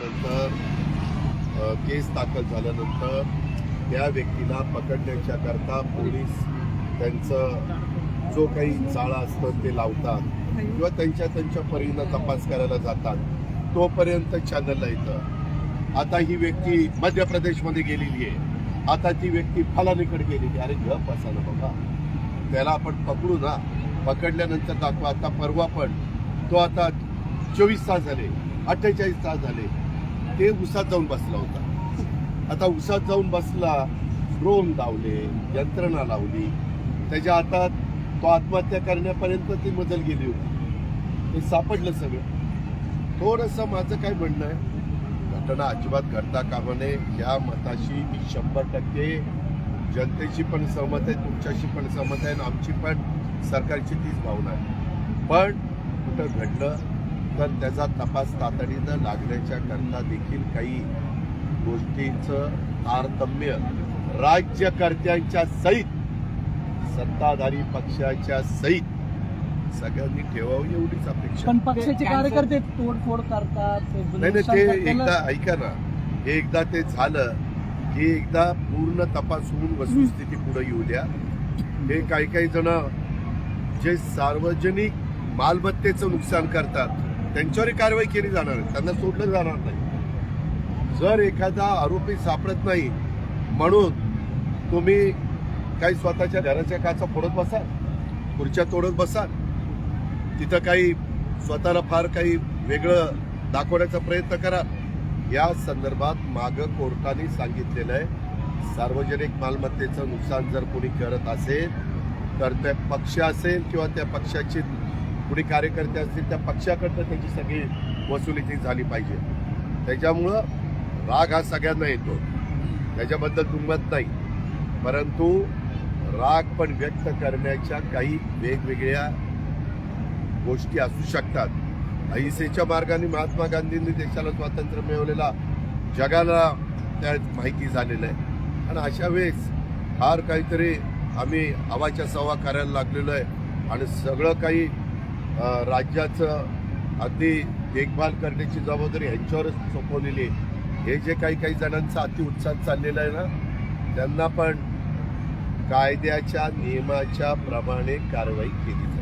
झाल्यानंतर केस दाखल झाल्यानंतर त्या व्यक्तीला पकडण्याच्या करता पोलीस त्यांचं जो काही जाळं असतं ते लावतात किंवा त्यांच्या परीनं तपास करायला जातात. तोपर्यंत चॅनलला येतं आता ही व्यक्ती मध्य प्रदेशमध्ये गेलेली आहे, आता ती व्यक्ती फलानीकडे गेलेली. अरे गप असा ना बाबा, त्याला आपण पकडू ना, पकडल्यानंतर दाखवा. आता परवा पण तो आता 24 तास झाले, 48 तास झाले, ते उसात जाऊन बसला होता. आता उसात जाऊन बसला, ड्रोन लावले, यंत्रणा लावली, त्याच्या हातात तो आत्महत्या करण्यापर्यंत ती मजल गेली होती. हे सापडलं सगळं. थोडंसं माझं काय म्हणणं आहे, घटना अजिबात घडता कामा नये. या मताशी मी 100% जनतेची पण सहमत आहे, तुमच्याशी पण सहमत आहे, आणि आमची पण सरकारची तीच भावना आहे. पण कुठं घडलं तर त्याचा तपास तातडीनं लागण्याच्या करता देखील काही गोष्टींचं तारतम्य राज्यकर्त्यांच्या सहित, सत्ताधारी पक्षाच्या सहित सगळ्यांनी ठेवावं एवढीच अपेक्षा. पण पक्षाचे कार्यकर्ते तोडफोड करतात. नाही, ते एकदा ऐका ना, हे एकदा ते झालं की एकदा पूर्ण तपास होऊन वस्तुस्थिती पुढे येऊ द्या. हे काही जण जे सार्वजनिक मालमत्तेचं नुकसान करतात त्यांच्यावर कारवाई केली जाणार आहे, त्यांना सोडलं जाणार नाही. जर एखादा आरोपी सापडत नाही म्हणून तुम्ही काही स्वतःच्या घराच्या काचा फोडत बसाल, खुर्च्या तोडत बसाल, तिथं काही स्वतःला फार काही वेगळं दाखवण्याचा प्रयत्न करा. या संदर्भात मागं कोर्टाने सांगितलेलं आहे, सार्वजनिक मालमत्तेचं नुकसान जर कोणी करत असेल तर त्या पक्ष असेल किंवा त्या पक्षाचे कोणी कार्यकर्ते असतील, त्या पक्षाकडनं त्याची सगळी वसुली ती झाली पाहिजे. त्याच्यामुळं राग हा सगळ्यांना येतो, त्याच्याबद्दल दुमत नाही, परंतु राग पण व्यक्त करण्याच्या काही वेगवेगळ्या गोष्टी असू शकतात. अहिंसेच्या मार्गाने महात्मा गांधींनी देशाला स्वातंत्र्य मिळवलेला जगाला त्या माहिती झालेलं आहे. आणि अशा वेळेस फार काहीतरी आम्ही हवाच्या सवा करायला लागलेलो आहे आणि सगळं काही राज्याचं अगदी देखभाल करण्याची जबाबदारी ह्यांच्यावरच सोपवलेली आहे. हे जे काही जणांचा अतिउत्साह चाललेला आहे ना, त्यांना पण कायद्याच्या नियमाच्या प्रमाणे कारवाई केली जाईल.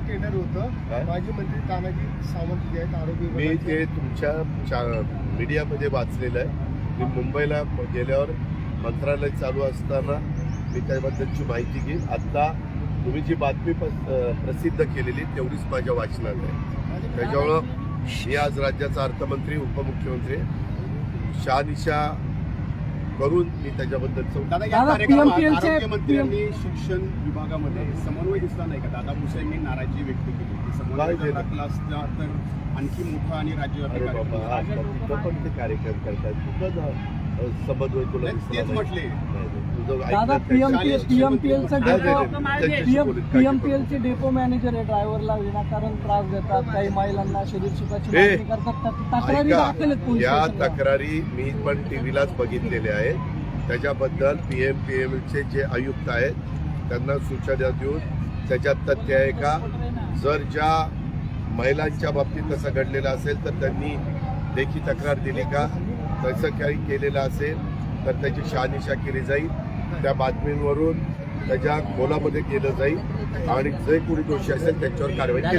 टेंडर होतं, माजी मंत्री तानाजी सावंत जे आहेत आरोपी, मी ते तुमच्या मीडियामध्ये वाचलेलं आहे. मी मुंबईला गेल्यावर मंत्रालय चालू असताना मी त्याबद्दलची माहिती घेईन. आत्ता तुम्ही जी बातमी प्रसिद्ध केलेली तेवढीच माझ्या वाचनात आहे. त्याच्यामुळं मी आज राज्याचा अर्थमंत्री, उपमुख्यमंत्री, शहानिशा करून मी त्याच्याबद्दल आरोग्यमंत्र्यांनी शिक्षण विभागामध्ये समन्वय दिसला नाही का? दादा भुसे यांनी नाराजी व्यक्त केली, समन्वय क्लासचा तर आणखी मोठा आणि राज्यव्यापी पण ते कार्यक्रम करतात, समन्वय तुला तेच म्हटले. दादा पीएमपीएलचे डेपो मॅनेजर आहे, ड्रायव्हरला विनाकारण त्रास देतात, काही महिलांना शरीर सुखाची मागणी करतात, तक्रारी दाखल आहेत पोलीस या स्टेशनला. तक्रारी मी पण टीव्हीलाच बघितलेल्या आहेत. त्याच्याबद्दल पीएमपीएलचे जे आयुक्त आहेत त्यांना सूचना देऊन त्याच्यात तथ्य आहे का, जर ज्या महिलांच्या बाबतीत तसं घडलेलं असेल तर त्यांनी लेखी तक्रार दिली का, तसं काही केलेलं असेल तर त्याची शहानिशा केली जाईल. त्या बातमींवरून त्याच्या खोलामध्ये केलं जाईल आणि जे कोणी दोषी असेल त्याच्यावर कारवाई केली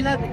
जाईल.